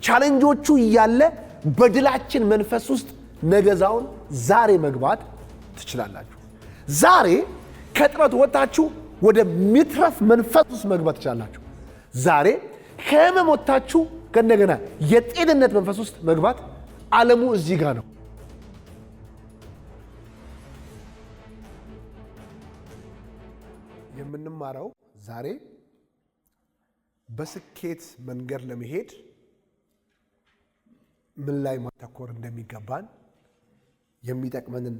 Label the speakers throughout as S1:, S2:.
S1: ቻሌንጆቹ እያለ በድላችን መንፈስ ውስጥ ነገዛውን ዛሬ መግባት ትችላላችሁ። ዛሬ ከጥረት ወጣችሁ ወደ ሚትረፍ መንፈስ ውስጥ መግባት ትችላላችሁ። ዛሬ ከህመም ወጣችሁ ከነገና የጤንነት መንፈስ ውስጥ መግባት ዓለሙ እዚህ ጋር ነው። የምንማረው ዛሬ በስኬት መንገድ ለመሄድ ምን ላይ ማተኮር እንደሚገባን የሚጠቅመንን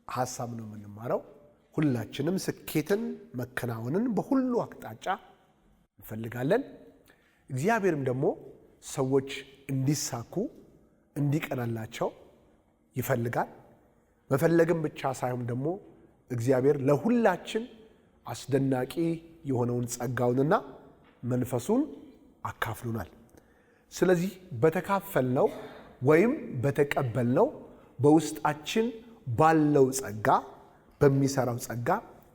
S1: ሐሳብ ነው የምንማረው። ሁላችንም ስኬትን መከናወንን በሁሉ አቅጣጫ እንፈልጋለን። እግዚአብሔርም ደግሞ ሰዎች እንዲሳኩ እንዲቀናላቸው ይፈልጋል። መፈለግም ብቻ ሳይሆን ደግሞ እግዚአብሔር ለሁላችን አስደናቂ የሆነውን ጸጋውንና መንፈሱን አካፍሉናል። ስለዚህ በተካፈልነው ወይም በተቀበልነው በውስጣችን ባለው ጸጋ በሚሰራው ጸጋ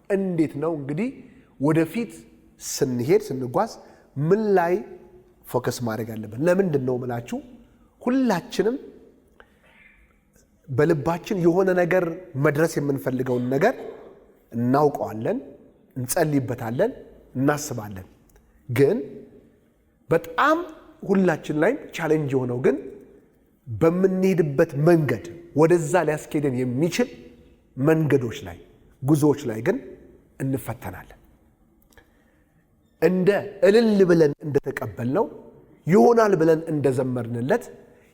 S1: እንዴት ነው እንግዲህ ወደፊት ስንሄድ ስንጓዝ ምን ላይ ፎከስ ማድረግ አለብን? ለምንድን ነው ምላችሁ ሁላችንም በልባችን የሆነ ነገር መድረስ የምንፈልገውን ነገር እናውቀዋለን፣ እንጸልይበታለን፣ እናስባለን። ግን በጣም ሁላችን ላይ ቻሌንጅ የሆነው ግን በምንሄድበት መንገድ ወደዛ ሊያስኬደን የሚችል መንገዶች ላይ ጉዞዎች ላይ ግን እንፈተናለን። እንደ እልል ብለን እንደተቀበልነው ይሆናል ብለን እንደዘመርንለት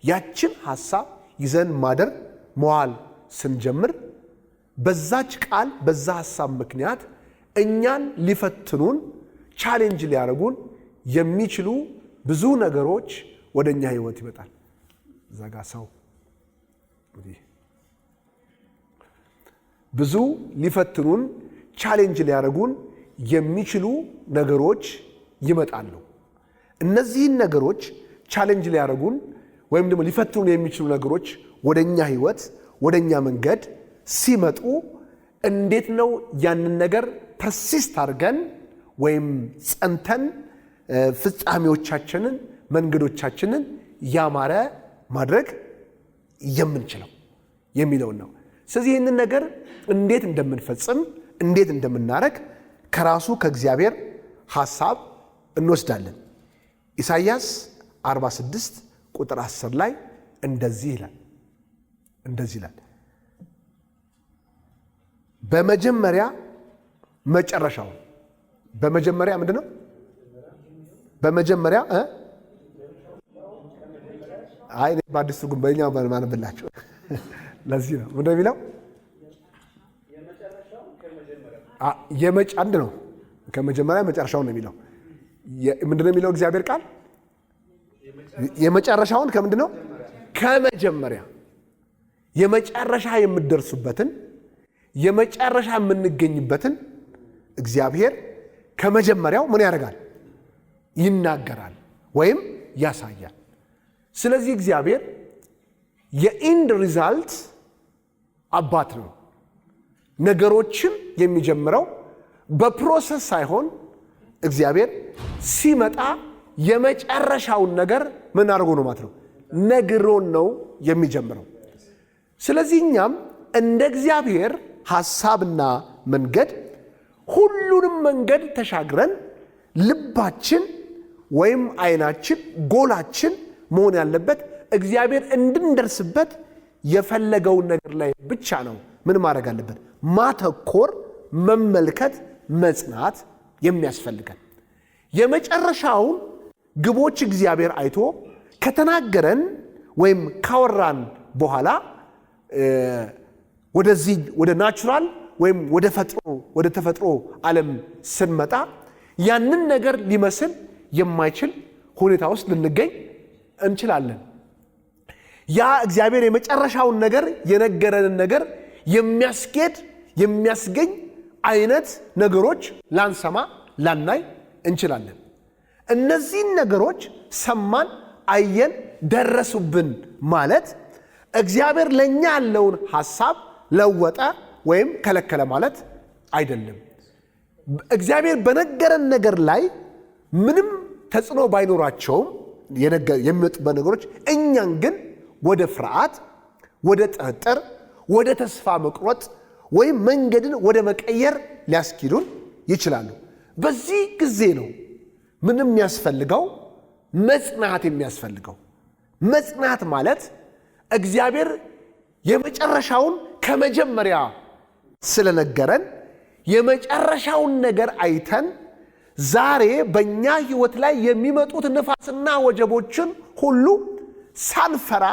S1: ያችን ሐሳብ ይዘን ማደር መዋል ስንጀምር በዛች ቃል በዛ ሐሳብ ምክንያት እኛን ሊፈትኑን ቻሌንጅ ሊያደርጉን የሚችሉ ብዙ ነገሮች ወደኛ ህይወት ይመጣል። ዘጋ ሰው ብዙ ሊፈትኑን ቻሌንጅ ሊያደርጉን የሚችሉ ነገሮች ይመጣሉ። እነዚህን ነገሮች ቻሌንጅ ሊያደርጉን ወይም ደግሞ ሊፈትኑን የሚችሉ ነገሮች ወደኛ ህይወት ወደኛ መንገድ ሲመጡ እንዴት ነው ያንን ነገር ፐርሲስት አድርገን ወይም ጸንተን ፍጻሜዎቻችንን መንገዶቻችንን ያማረ ማድረግ የምንችለው የሚለውን ነው። ስለዚህ ይህንን ነገር እንዴት እንደምንፈጽም እንዴት እንደምናረግ ከራሱ ከእግዚአብሔር ሐሳብ እንወስዳለን። ኢሳይያስ 46 ቁጥር 10 ላይ እንደዚህ ይላል በመጀመሪያ መጨረሻው በመጀመሪያ ምንድነው? በመጀመሪያ በአዲስ ትርጉም በእኛው ማነብላችሁ ለዚህ ነው ምንድነው የሚለው? አንድ ነው። ከመጀመሪያ መጨረሻው ነው የሚለው። ምንድነው የሚለው እግዚአብሔር ቃል? የመጨረሻውን ከምንድነው? ከመጀመሪያ የመጨረሻ የምትደርሱበትን የመጨረሻ የምንገኝበትን እግዚአብሔር ከመጀመሪያው ምን ያደርጋል? ይናገራል ወይም ያሳያል። ስለዚህ እግዚአብሔር የኢንድ ሪዛልት አባት ነው። ነገሮችን የሚጀምረው በፕሮሰስ ሳይሆን እግዚአብሔር ሲመጣ የመጨረሻውን ነገር ምን አድርጎ ነው ማለት ነው? ነግሮን ነው የሚጀምረው። ስለዚህ እኛም እንደ እግዚአብሔር ሐሳብና መንገድ ሁሉንም መንገድ ተሻግረን ልባችን ወይም አይናችን ጎላችን መሆን ያለበት እግዚአብሔር እንድንደርስበት የፈለገውን ነገር ላይ ብቻ ነው። ምን ማድረግ አለበት? ማተኮር፣ መመልከት፣ መጽናት የሚያስፈልገን። የመጨረሻውን ግቦች እግዚአብሔር አይቶ ከተናገረን ወይም ካወራን በኋላ ወደዚህ ወደ ናቹራል ወይም ወደ ተፈጥሮ ዓለም ስንመጣ ያንን ነገር ሊመስል የማይችል ሁኔታ ውስጥ ልንገኝ እንችላለን። ያ እግዚአብሔር የመጨረሻውን ነገር የነገረንን ነገር የሚያስገኝ አይነት ነገሮች ላንሰማ ላናይ እንችላለን። እነዚህን ነገሮች ሰማን፣ አየን፣ ደረሱብን ማለት እግዚአብሔር ለኛ ያለውን ሐሳብ ለወጠ ወይም ከለከለ ማለት አይደለም። እግዚአብሔር በነገረን ነገር ላይ ምንም ተጽዕኖ ባይኖራቸውም የሚመጡበት ነገሮች እኛን ግን ወደ ፍርሃት፣ ወደ ጥርጥር፣ ወደ ተስፋ መቁረጥ ወይም መንገድን ወደ መቀየር ሊያስኪዱን ይችላሉ። በዚህ ጊዜ ነው ምንም የሚያስፈልገው መጽናት የሚያስፈልገው። መጽናት ማለት እግዚአብሔር የመጨረሻውን ከመጀመሪያ ስለነገረን የመጨረሻውን ነገር አይተን ዛሬ በእኛ ሕይወት ላይ የሚመጡት ንፋስና ወጀቦችን ሁሉ ሳንፈራ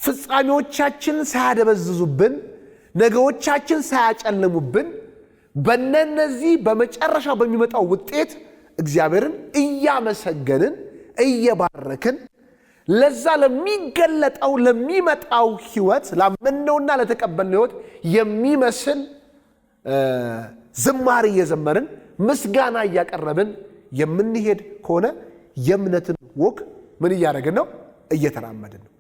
S1: ፍጻሜዎቻችን ሳያደበዝዙብን ነገሮቻችን ሳያጨልሙብን በእነዚህ በመጨረሻው በሚመጣው ውጤት እግዚአብሔርን እያመሰገንን እየባረክን ለዛ ለሚገለጠው ለሚመጣው ሕይወት ላመነውና ለተቀበልነው ሕይወት የሚመስል ዝማሬ እየዘመርን ምስጋና እያቀረብን የምንሄድ ከሆነ የእምነትን ወግ ምን እያደረግን ነው? እየተራመድን ነው።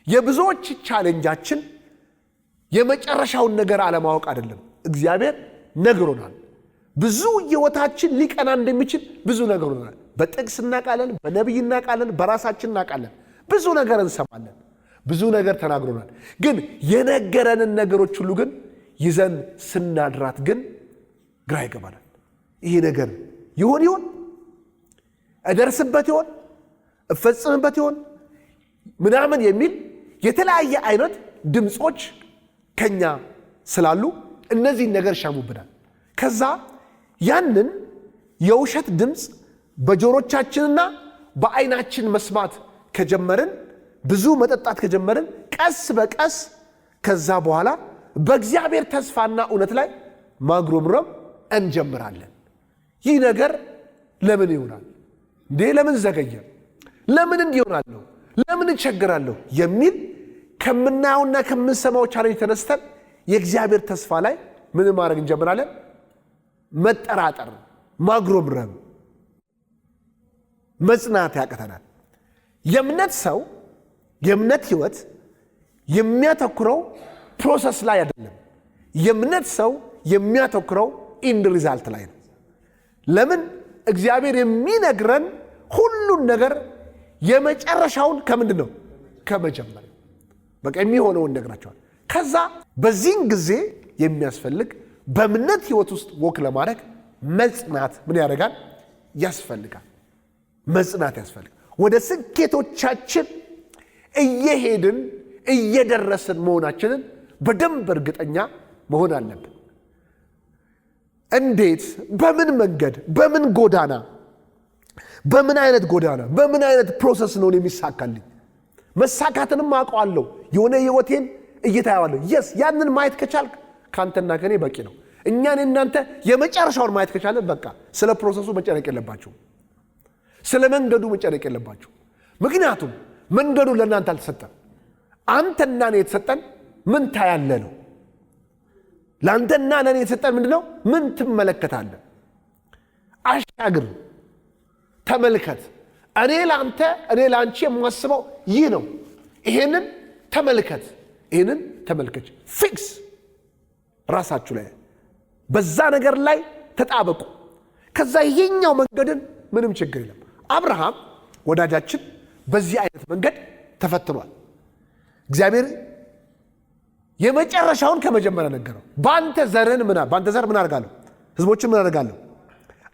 S1: የብዙዎች ቻሌንጃችን የመጨረሻውን ነገር አለማወቅ አይደለም። እግዚአብሔር ነግሮናል። ብዙ ሕይወታችን ሊቀና እንደሚችል ብዙ ነግሮናል። በጥቅስ እናውቃለን፣ በነቢይ እናውቃለን፣ በራሳችን እናውቃለን። ብዙ ነገር እንሰማለን፣ ብዙ ነገር ተናግሮናል። ግን የነገረንን ነገሮች ሁሉ ግን ይዘን ስናድራት ግን ግራ ይገባናል። ይሄ ነገር ይሆን እደርስበት ይሆን እፈጽምበት ይሆን ምናምን የሚል የተለያየ አይነት ድምፆች ከኛ ስላሉ እነዚህን ነገር ሻሙብናል። ከዛ ያንን የውሸት ድምፅ በጆሮቻችንና በአይናችን መስማት ከጀመርን፣ ብዙ መጠጣት ከጀመርን ቀስ በቀስ ከዛ በኋላ በእግዚአብሔር ተስፋና እውነት ላይ ማጉረምረም እንጀምራለን። ይህ ነገር ለምን ይሆናል እንዴ? ለምን ዘገየ? ለምን እንዲሆናለሁ? ለምን እቸግራለሁ? የሚል ከምናየውና ከምንሰማው ቻሌንጅ ተነስተን የእግዚአብሔር ተስፋ ላይ ምን ማድረግ እንጀምራለን? መጠራጠር፣ ማጉረምረም፣ መጽናት ያቅተናል። የእምነት ሰው የእምነት ሕይወት የሚያተኩረው ፕሮሰስ ላይ አይደለም። የእምነት ሰው የሚያተኩረው ኢንድ ሪዛልት ላይ ነው። ለምን? እግዚአብሔር የሚነግረን ሁሉን ነገር የመጨረሻውን ከምንድን ነው? ከመጀመሪያ በቃ የሚሆነውን ነግራቸዋል። ከዛ በዚህን ጊዜ የሚያስፈልግ በእምነት ሕይወት ውስጥ ወክ ለማድረግ መጽናት ምን ያደርጋል? ያስፈልጋል። መጽናት ያስፈልጋል። ወደ ስኬቶቻችን እየሄድን እየደረስን መሆናችንን በደንብ እርግጠኛ መሆን አለብን። እንዴት? በምን መንገድ? በምን ጎዳና? በምን አይነት ጎዳና? በምን አይነት ፕሮሰስ ነው የሚሳካልኝ? መሳካትንም አውቀዋለሁ። የሆነ ሕይወቴን እየታየዋለሁ። የስ ያንን ማየት ከቻልክ ካንተና ከኔ በቂ ነው። እኛን እናንተ የመጨረሻውን ማየት ከቻለን በቃ ስለ ፕሮሰሱ መጨነቅ የለባችሁ፣ ስለ መንገዱ መጨነቅ የለባችሁ። ምክንያቱም መንገዱ ለእናንተ አልተሰጠም። አንተና እኔ የተሰጠን ምን ታያለህ ነው። ለአንተና ለእኔ የተሰጠን ምንድነው? ምን ትመለከታለህ? አሻግር፣ ተመልከት። እኔ ለአንተ እኔ ለአንቺ የማስበው ይህ ነው። ይሄንን ተመልከት፣ ይሄንን ተመልከች። ፊክስ ራሳችሁ ላይ በዛ ነገር ላይ ተጣበቁ። ከዛ ይሄኛው መንገድን ምንም ችግር የለም። አብርሃም ወዳጃችን በዚህ አይነት መንገድ ተፈትኗል። እግዚአብሔር የመጨረሻውን ከመጀመሪያ ነገረው። በአንተ ዘር ምን አደርጋለሁ? ህዝቦችን ምን አደርጋለሁ?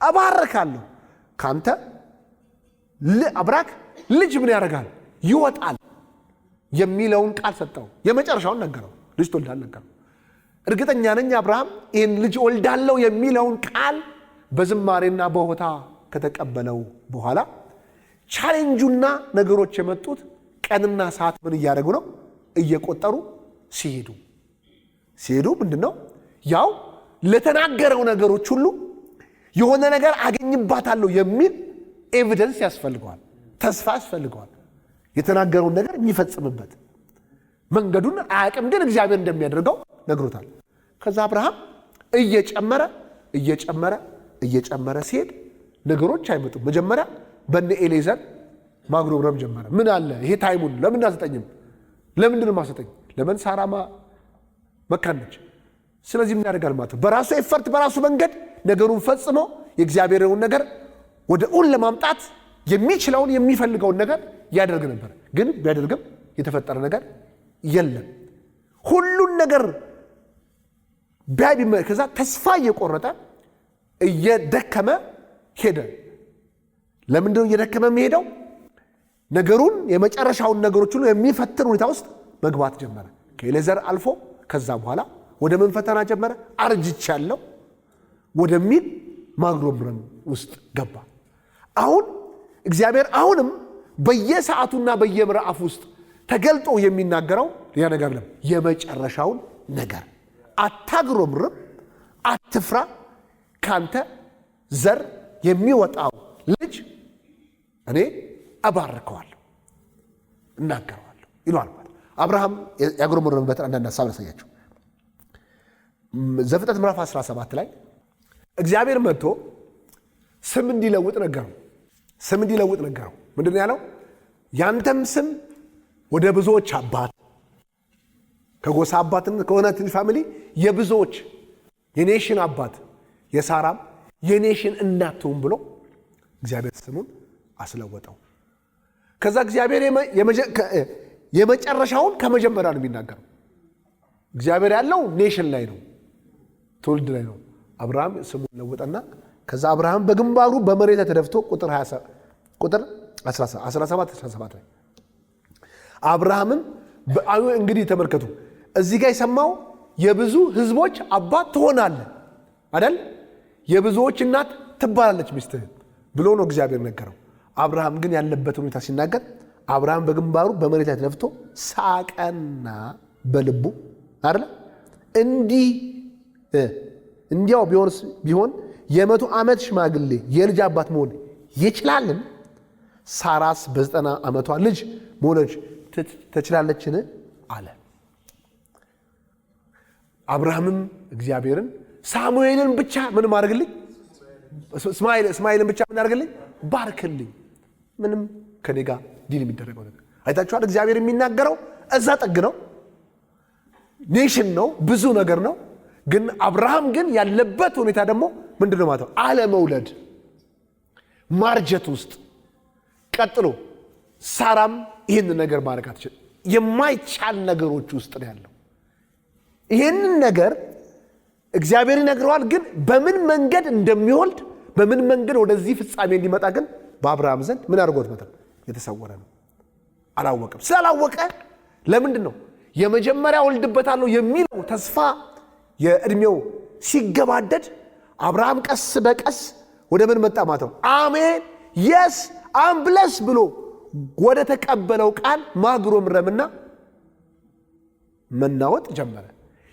S1: እባርካለሁ። ካንተ አብራክ ልጅ ምን ያደርጋል? ይወጣል የሚለውን ቃል ሰጠው። የመጨረሻውን ነገረው። ልጅ ትወልዳለህ ነገረው። እርግጠኛ ነኝ አብርሃም ይህን ልጅ ወልዳለሁ የሚለውን ቃል በዝማሬና በሆታ ከተቀበለው በኋላ ቻሌንጁና ነገሮች የመጡት ቀንና ሰዓት ምን እያደረጉ ነው? እየቆጠሩ ሲሄዱ ምንድነው? ያው ለተናገረው ነገሮች ሁሉ የሆነ ነገር አገኝባታለሁ የሚል ኤቪደንስ ያስፈልገዋል፣ ተስፋ ያስፈልገዋል። የተናገረውን ነገር የሚፈጽምበት መንገዱን አያውቅም፣ ግን እግዚአብሔር እንደሚያደርገው ነግሮታል። ከዛ አብርሃም እየጨመረ ሲሄድ ነገሮች አይመጡም። መጀመሪያ በነ ኤሌዘር ማጉረምረም ጀመረ። ምን አለ ይሄ ታይሙን ለምን አሰጠኝም? ለምንድን ማሰጠኝ? ለምን ሳራማ መካን ነች። ስለዚህ ምን ያደርጋል ማለት ነው? በራሱ ኤፈርት በራሱ መንገድ ነገሩን ፈጽሞ የእግዚአብሔርን ነገር ወደ እውን ለማምጣት የሚችለውን የሚፈልገውን ነገር ያደርግ ነበር። ግን ቢያደርግም የተፈጠረ ነገር የለም። ሁሉን ነገር ከዛ ተስፋ እየቆረጠ እየደከመ ሄደ። ለምንድነው እየደከመ የሚሄደው? ነገሩን የመጨረሻውን ነገሮች ሁሉ የሚፈትን ሁኔታ ውስጥ መግባት ጀመረ። ከኤሌዘር አልፎ ከዛ በኋላ ወደ ምን ፈተና ጀመረ? አርጅቻለሁ ወደሚል ማጉረምረም ውስጥ ገባ። አሁን እግዚአብሔር አሁንም በየሰዓቱና በየምዕራፍ ውስጥ ተገልጦ የሚናገረው ያ ነገር ነው፣ የመጨረሻውን ነገር። አታጉረምርም፣ አትፍራ፣ ካንተ ዘር የሚወጣው ልጅ እኔ እባርከዋለሁ፣ እናገረዋለሁ ይሏል። አብርሃም ያጉረመረመበትን አንዳንድ ሀሳብ ላሳያችሁ። ዘፍጥረት ምዕራፍ 17 ላይ እግዚአብሔር መጥቶ ስም እንዲለውጥ ነገረው። ስም እንዲለውጥ ነገረው። ምንድን ነው ያለው? ያንተም ስም ወደ ብዙዎች አባት፣ ከጎሳ አባትም ከሆነ ፋሚሊ የብዙዎች የኔሽን አባት፣ የሳራም የኔሽን እናቱም ብሎ እግዚአብሔር ስሙን አስለወጠው። ከዛ እግዚአብሔር የመጨረሻውን ከመጀመሪያ ነው የሚናገረው። እግዚአብሔር ያለው ኔሽን ላይ ነው፣ ትውልድ ላይ ነው። አብርሃም ስሙን ለወጠና ከዛ አብርሃም በግንባሩ በመሬት ላይ ተደፍቶ ቁጥር 17 ላይ አብርሃምም እንግዲህ ተመልከቱ፣ እዚህ ጋር የሰማው የብዙ ህዝቦች አባት ትሆናለህ አይደል? የብዙዎች እናት ትባላለች ሚስትህ ብሎ ነው እግዚአብሔር ነገረው። አብርሃም ግን ያለበት ሁኔታ ሲናገር አብርሃም በግንባሩ በመሬት ላይ ተደፍቶ ሳቀና በልቡ አይደል እንዲያው ቢሆን የ100 ዓመት ሽማግሌ የልጅ አባት መሆን ይችላልን? ሳራስ በ90 ዓመቷ ልጅ መሆነች ትችላለችን? አለ። አብርሃምም እግዚአብሔርን ሳሙኤልን ብቻ ምን ማድረግልኝ? እስማኤልን ብቻ ምን አድርግልኝ? ባርክልኝ። ምንም ከኔ ጋር ዲል የሚደረገው ነገር አይታችኋል። እግዚአብሔር የሚናገረው እዛ ጠግ ነው፣ ኔሽን ነው፣ ብዙ ነገር ነው። ግን አብርሃም ግን ያለበት ሁኔታ ደግሞ ምንድነው ማለት ነው? አለመውለድ፣ ማርጀት ውስጥ ቀጥሎ ሳራም ይህን ነገር ማድረግ አትችል፣ የማይቻል ነገሮች ውስጥ ነው ያለው። ይህንን ነገር እግዚአብሔር ይነግረዋል። ግን በምን መንገድ እንደሚወልድ በምን መንገድ ወደዚህ ፍጻሜ እንዲመጣ ግን በአብርሃም ዘንድ ምን አድርጎት መጣ? የተሰወረ ነው። አላወቀም። ስላላወቀ ለምንድን ነው የመጀመሪያ ወልድበታለሁ የሚለው ተስፋ የእድሜው ሲገባደድ አብርሃም ቀስ በቀስ ወደ ምን መጣ ማለት ነው? አሜን የስ አምብለስ ብሎ ወደ ተቀበለው ቃል ማጉረምረምና መናወጥ ጀመረ።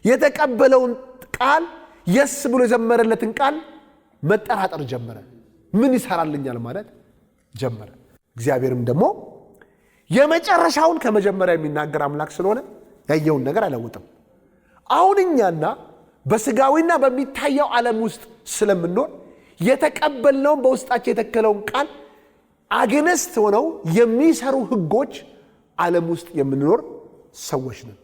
S1: የተቀበለውን ቃል የስ ብሎ የዘመረለትን ቃል መጠራጠር ጀመረ። ምን ይሰራልኛል ማለት ጀመረ። እግዚአብሔርም ደግሞ የመጨረሻውን ከመጀመሪያ የሚናገር አምላክ ስለሆነ ያየውን ነገር አይለውጥም። አሁን እኛና በስጋዊና በሚታየው ዓለም ውስጥ ስለምንኖር የተቀበልነውን በውስጣቸው የተከለውን ቃል አገነስት ሆነው የሚሰሩ ህጎች ዓለም ውስጥ የምንኖር ሰዎች ነን።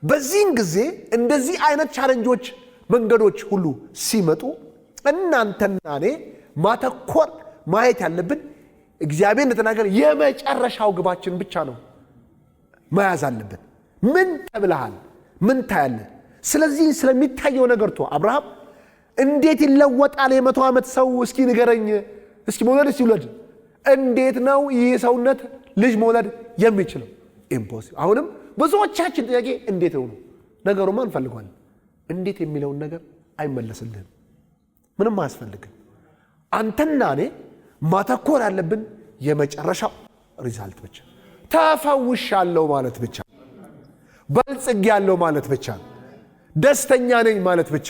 S1: በዚህን ጊዜ እንደዚህ አይነት ቻሌንጆች መንገዶች ሁሉ ሲመጡ እናንተና እኔ ማተኮር ማየት ያለብን እግዚአብሔር እንደተናገረ የመጨረሻው ግባችን ብቻ ነው መያዝ አለብን። ምን ተብለሃል? ምን ታያለህ? ስለዚህ ስለሚታየው ነገር አብርሃም እንዴት ይለወጣል? የ100 ዓመት ሰው እስኪ ንገረኝ፣ እስኪ መውለድ ሲውለድ እንዴት ነው ይህ ሰውነት ልጅ መውለድ የሚችለው? ኢምፖሲብል። አሁንም ብዙዎቻችን ጥያቄ እንዴት ነው ነገሩማ እንፈልገዋለን። እንዴት የሚለውን ነገር አይመለስልህም። ምንም አያስፈልግም። አንተና እኔ ማተኮር ያለብን የመጨረሻው ሪዛልት ብቻ። ተፈውሻለሁ ማለት ብቻ፣ በልጽጌያለሁ ማለት ብቻ፣ ደስተኛ ነኝ ማለት ብቻ፣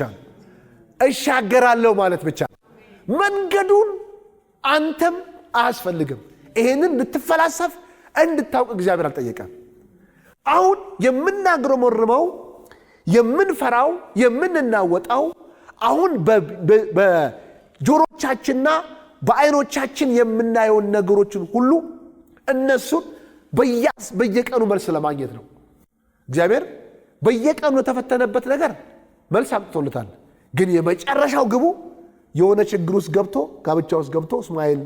S1: እሻገራለሁ ማለት ብቻ። መንገዱን አንተም አያስፈልግም። ይሄንን እንድትፈላሰፍ እንድታውቅ እግዚአብሔር አልጠየቀም። አሁን የምናግረመርመው የምንፈራው የምንናወጣው አሁን በጆሮቻችንና በአይኖቻችን የምናየውን ነገሮችን ሁሉ እነሱን በየቀኑ መልስ ለማግኘት ነው። እግዚአብሔር በየቀኑ የተፈተነበት ነገር መልስ አምጥቶለታል። ግን የመጨረሻው ግቡ የሆነ ችግር ውስጥ ገብቶ ጋብቻ ውስጥ ገብቶ እስማኤል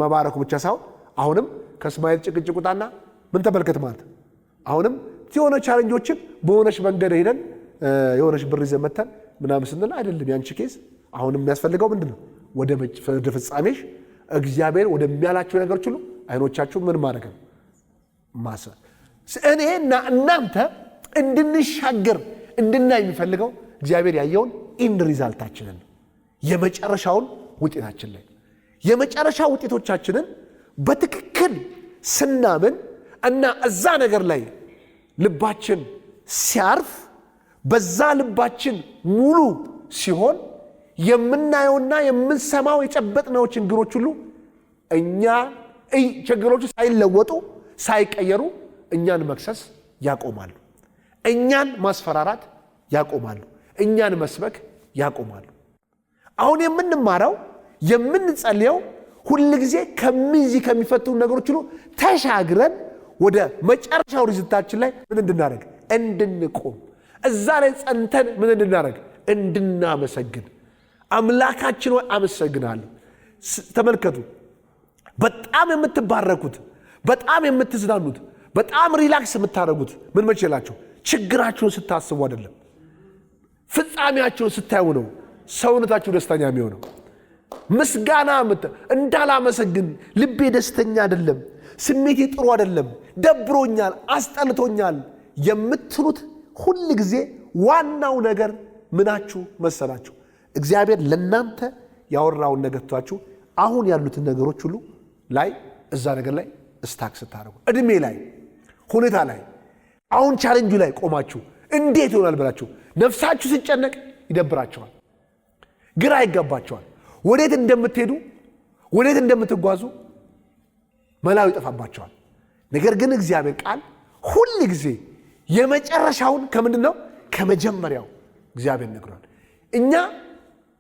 S1: መባረኩ ብቻ ሳይሆን አሁንም ከእስማኤል ጭቅጭቅ ውጣና ምን ተመልከት ማለት አሁንም የሆነ ቻሌንጆችን በሆነች መንገድ ሄደን የሆነች ብር ይዘን መተን ምናምን ስንል አይደለም ያንቺ ኬስ አሁንም የሚያስፈልገው ምንድነው ወደ ፍጻሜሽ እግዚአብሔር ወደሚያላቸው ነገሮች ሁሉ አይኖቻችሁ ምን ማድረግ ነው ማሰብ እኔና እናንተ እንድንሻገር እንድናይ የሚፈልገው እግዚአብሔር ያየውን ኢንድ ሪዛልታችንን የመጨረሻውን ውጤታችን ላይ የመጨረሻ ውጤቶቻችንን በትክክል ስናምን እና እዛ ነገር ላይ ልባችን ሲያርፍ በዛ ልባችን ሙሉ ሲሆን የምናየውና የምንሰማው የጨበጥነው ችግሮች ሁሉ እኛ ችግሮቹ ሳይለወጡ ሳይቀየሩ እኛን መክሰስ ያቆማሉ እኛን ማስፈራራት ያቆማሉ እኛን መስበክ ያቆማሉ አሁን የምንማረው የምንጸልየው ሁሉ ጊዜ ከሚፈቱ ነገሮች ሁሉ ተሻግረን ወደ መጨረሻው ሪዝልታችን ላይ ምን እንድናደርግ እንድንቆም እዛ ላይ ጸንተን ምን እንድናደርግ እንድናመሰግን አምላካችን ወይ አመሰግናለሁ ተመልከቱ በጣም የምትባረኩት በጣም የምትዝናኑት በጣም ሪላክስ የምታደርጉት ምን መቼላችሁ ችግራችሁን ስታስቡ አይደለም ፍጻሜያችሁን ስታዩ ነው ሰውነታችሁ ደስተኛ የሚሆነው ምስጋና እንዳላመሰግን ልቤ ደስተኛ አይደለም ስሜቴ ጥሩ አይደለም ደብሮኛል አስጠልቶኛል የምትሉት ሁሉ ጊዜ ዋናው ነገር ምናችሁ መሰላችሁ እግዚአብሔር ለናንተ ያወራውን ነገር ተዋችሁ አሁን ያሉትን ነገሮች ሁሉ ላይ እዛ ነገር ላይ ስታክስ ታረጉ እድሜ ላይ ሁኔታ ላይ አሁን ቻሌንጁ ላይ ቆማችሁ እንዴት ይሆናል ብላችሁ ነፍሳችሁ ሲጨነቅ ይደብራችኋል ግራ ይገባችኋል ወዴት እንደምትሄዱ ወዴት እንደምትጓዙ መላው ይጠፋባችኋል ነገር ግን እግዚአብሔር ቃል ሁሉ ጊዜ የመጨረሻውን ከምንድነው ከመጀመሪያው እግዚአብሔር ነግሯል እኛ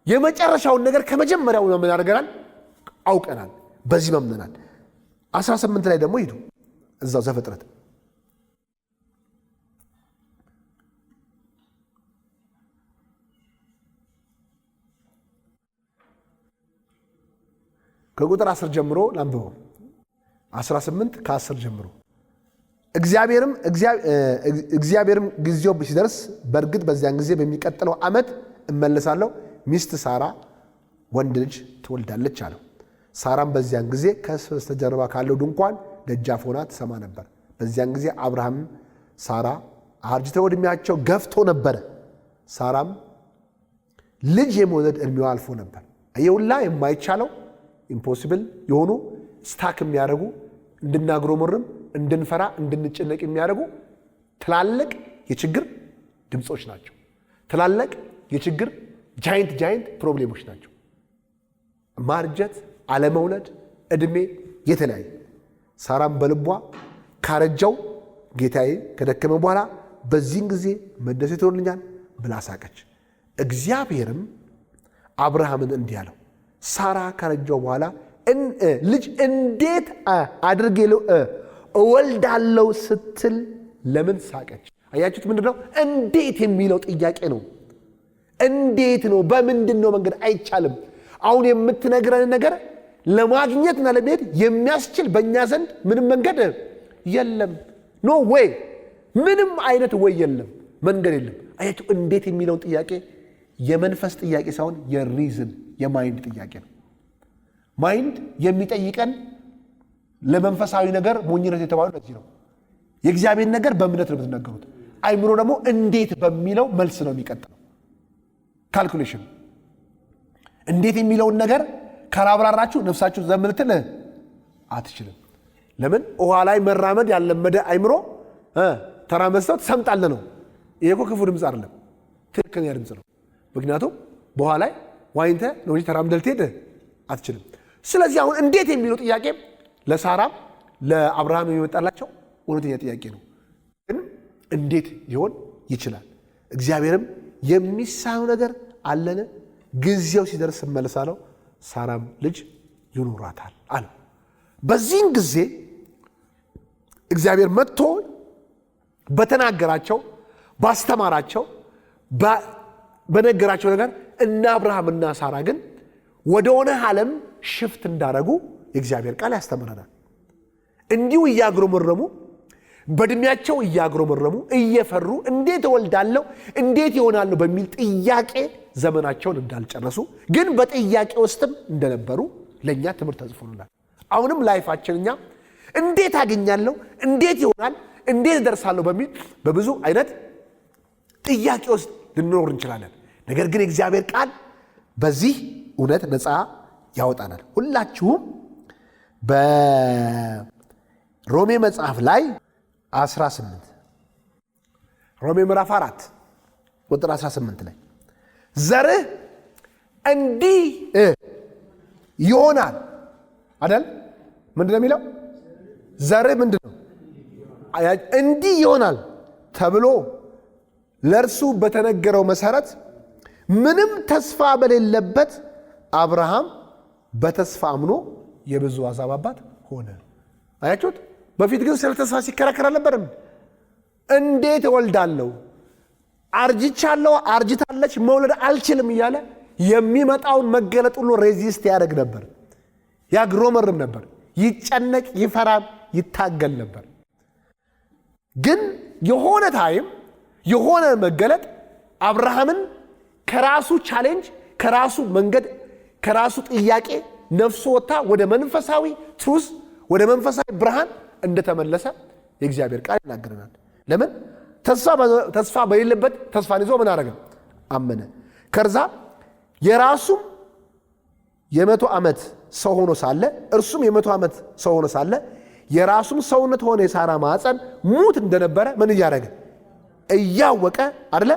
S1: የመጨረሻውን ነገር ከመጀመሪያው ምን ያደርገናል አውቀናል በዚህ መምነናል 18 ላይ ደግሞ ሂዱ እዛው ዘፍጥረት ከቁጥር 10 ጀምሮ ላንብበው 18 ከ10 ጀምሮ እግዚአብሔርም ጊዜው ሲደርስ በእርግጥ በዚያን ጊዜ በሚቀጥለው ዓመት እመለሳለሁ ሚስት ሳራ ወንድ ልጅ ትወልዳለች አለው ሳራም በዚያን ጊዜ ከበስተጀርባ ካለው ድንኳን ደጃፍ ሆና ትሰማ ነበር በዚያን ጊዜ አብርሃም ሳራ አርጅተው ዕድሜያቸው ገፍቶ ነበር ሳራም ልጅ የመውለድ ዕድሜዋ አልፎ ነበር አየውላ የማይቻለው ኢምፖሲብል የሆኑ ስታክ የሚያደርጉ እንድናግሮመርም እንድንፈራ እንድንጨነቅ የሚያደርጉ ትላልቅ የችግር ድምጾች ናቸው ትላልቅ የችግር ጃይንት ፕሮብሌሞች ናቸው ማርጀት አለመውለድ ዕድሜ የተለያየ ሳራም በልቧ ካረጃው ጌታዬ ከደከመ በኋላ በዚህን ጊዜ መደሰት ይሆንልኛል ብላ ሳቀች እግዚአብሔርም አብርሃምን እንዲህ አለው ሳራ ካረጃው በኋላ ልጅ እንዴት አድርጌ እወልዳለሁ ስትል ለምን ሳቀች አያችሁት ምንድነው እንዴት የሚለው ጥያቄ ነው እንዴት ነው በምንድነው መንገድ አይቻልም አሁን የምትነግረን ነገር ለማግኘትና ለመሄድ የሚያስችል በእኛ ዘንድ ምንም መንገድ የለም ኖ ዌይ ምንም አይነት ወይ የለም መንገድ የለም አያችሁ እንዴት የሚለው ጥያቄ የመንፈስ ጥያቄ ሳይሆን የሪዝን የማይንድ ጥያቄ ነው ማይንድ የሚጠይቀን ለመንፈሳዊ ነገር ሞኝነት የተባለው ለዚህ ነው የእግዚአብሔር ነገር በእምነት ነው የምትነገሩት አይምሮ ደግሞ እንዴት በሚለው መልስ ነው የሚቀጥለው ካልኩሌሽን እንዴት የሚለውን ነገር ካላብራራችሁ ነፍሳችሁ ዘምልትል አትችልም ለምን ውሃ ላይ መራመድ ያለመደ አይምሮ ተራመስተው ተሰምጣለ ነው ይሄ እኮ ክፉ ድምጽ አይደለም ትክክለኛ ድምጽ ነው ምክንያቱም በውሃ ላይ ዋይንተ ነው እንጂ ተራምደል ትሄድ አትችልም ስለዚህ አሁን እንዴት የሚለው ጥያቄ ለሳራም ለአብርሃም የሚመጣላቸው እውነተኛ ጥያቄ ነው ግን እንዴት ሊሆን ይችላል እግዚአብሔርም የሚሳነው ነገር አለን ጊዜው ሲደርስ እመለሳለሁ ሳራም ልጅ ይኖራታል አለ በዚህን ጊዜ እግዚአብሔር መጥቶ በተናገራቸው ባስተማራቸው በነገራቸው ነገር እና አብርሃምና ሳራ ግን ወደ ሆነ ዓለም ሽፍት እንዳረጉ የእግዚአብሔር ቃል ያስተምረናል። እንዲሁ እያግሮመረሙ በእድሜያቸው እያግሮመረሙ እየፈሩ እንዴት እወልዳለሁ እንዴት ይሆናለሁ በሚል ጥያቄ ዘመናቸውን እንዳልጨረሱ ግን በጥያቄ ውስጥም እንደነበሩ ለእኛ ትምህርት ተጽፎልናል። አሁንም ላይፋችን እኛ እንዴት አገኛለሁ እንዴት ይሆናል እንዴት ደርሳለሁ በሚል በብዙ አይነት ጥያቄ ውስጥ ልንኖር እንችላለን። ነገር ግን የእግዚአብሔር ቃል በዚህ እውነት ነፃ ያወጣናል። ሁላችሁም በሮሜ መጽሐፍ ላይ 18 ሮሜ ምዕራፍ 4 ቁጥር 18 ላይ ዘርህ እንዲህ ይሆናል አይደል? ምንድነው የሚለው? ዘርህ ምንድነው? እንዲህ ይሆናል ተብሎ ለእርሱ በተነገረው መሰረት ምንም ተስፋ በሌለበት አብርሃም በተስፋ አምኖ የብዙ አሕዛብ አባት ሆነ። አያችሁት? በፊት ግን ስለ ተስፋ ሲከራከር አልነበረም። እንዴት እወልዳለሁ፣ አርጅቻለሁ፣ አርጅታለች፣ መውለድ አልችልም እያለ የሚመጣውን መገለጥ ሁሉ ሬዚስት ያደርግ ነበር፣ ያግሮመርም ነበር፣ ይጨነቅ፣ ይፈራም፣ ይታገል ነበር። ግን የሆነ ታይም የሆነ መገለጥ አብርሃምን ከራሱ ቻሌንጅ ከራሱ መንገድ ከራሱ ጥያቄ ነፍሱ ወጥታ ወደ መንፈሳዊ ትሩዝ ወደ መንፈሳዊ ብርሃን እንደተመለሰ የእግዚአብሔር ቃል ይናገረናል። ለምን? ተስፋ በሌለበት ተስፋን ይዞ ምን አደረገ? አመነ። ከዛ የራሱም የ100 ዓመት ሰው ሆኖ ሳለ እርሱም የ100 ዓመት ሰው ሆኖ ሳለ የራሱም ሰውነት ሆነ የሳራ ማዕፀን ሙት እንደነበረ ምን እያደረገ እያወቀ አይደለ?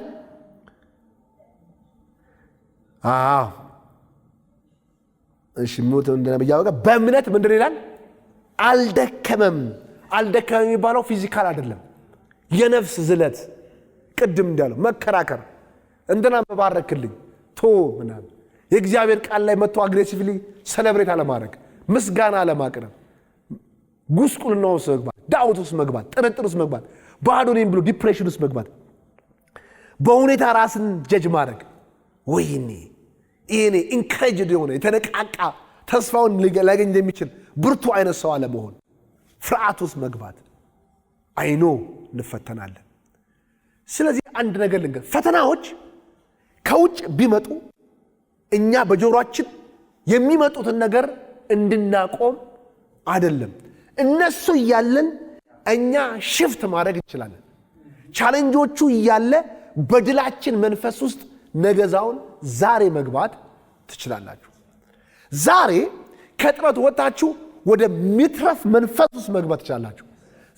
S1: እሺ ሙት እንደነበረ እያወቀ በእምነት ምንድን ይላል? አልደከመም። አልደከመም የሚባለው ፊዚካል አይደለም፣ የነፍስ ዝለት። ቅድም እንዳለው መከራከር፣ እንትና መባረክልኝ ቶ ምናምን የእግዚአብሔር ቃል ላይ መጥቶ አግሬሲቭሊ ሰለብሬት አለማድረግ፣ ምስጋና አለማቅረብ፣ ጉስቁልና ውስጥ መግባት፣ ዳውት ውስጥ መግባት፣ ጥርጥር ውስጥ መግባት፣ ባዶ ነኝ ብሎ ዲፕሬሽን ውስጥ መግባት፣ በሁኔታ ራስን ጀጅ ማድረግ፣ ወይኔ ይሄኔ ኢንካሬጅድ የሆነ የተነቃቃ ተስፋውን ሊያገኝ የሚችል ብርቱ አይነት ሰው አለመሆን፣ ፍርሃት ውስጥ መግባት። አይኖ እንፈተናለን። ስለዚህ አንድ ነገር ልንገር፣ ፈተናዎች ከውጭ ቢመጡ እኛ በጆሮአችን የሚመጡትን ነገር እንድናቆም አይደለም፣ እነሱ እያለን እኛ ሽፍት ማድረግ እንችላለን። ቻሌንጆቹ እያለ በድላችን መንፈስ ውስጥ ነገዛውን ዛሬ መግባት ትችላላችሁ። ዛሬ ከጥረት ወጣችሁ ወደ ሚትረፍ መንፈስ ውስጥ መግባት ትችላላችሁ።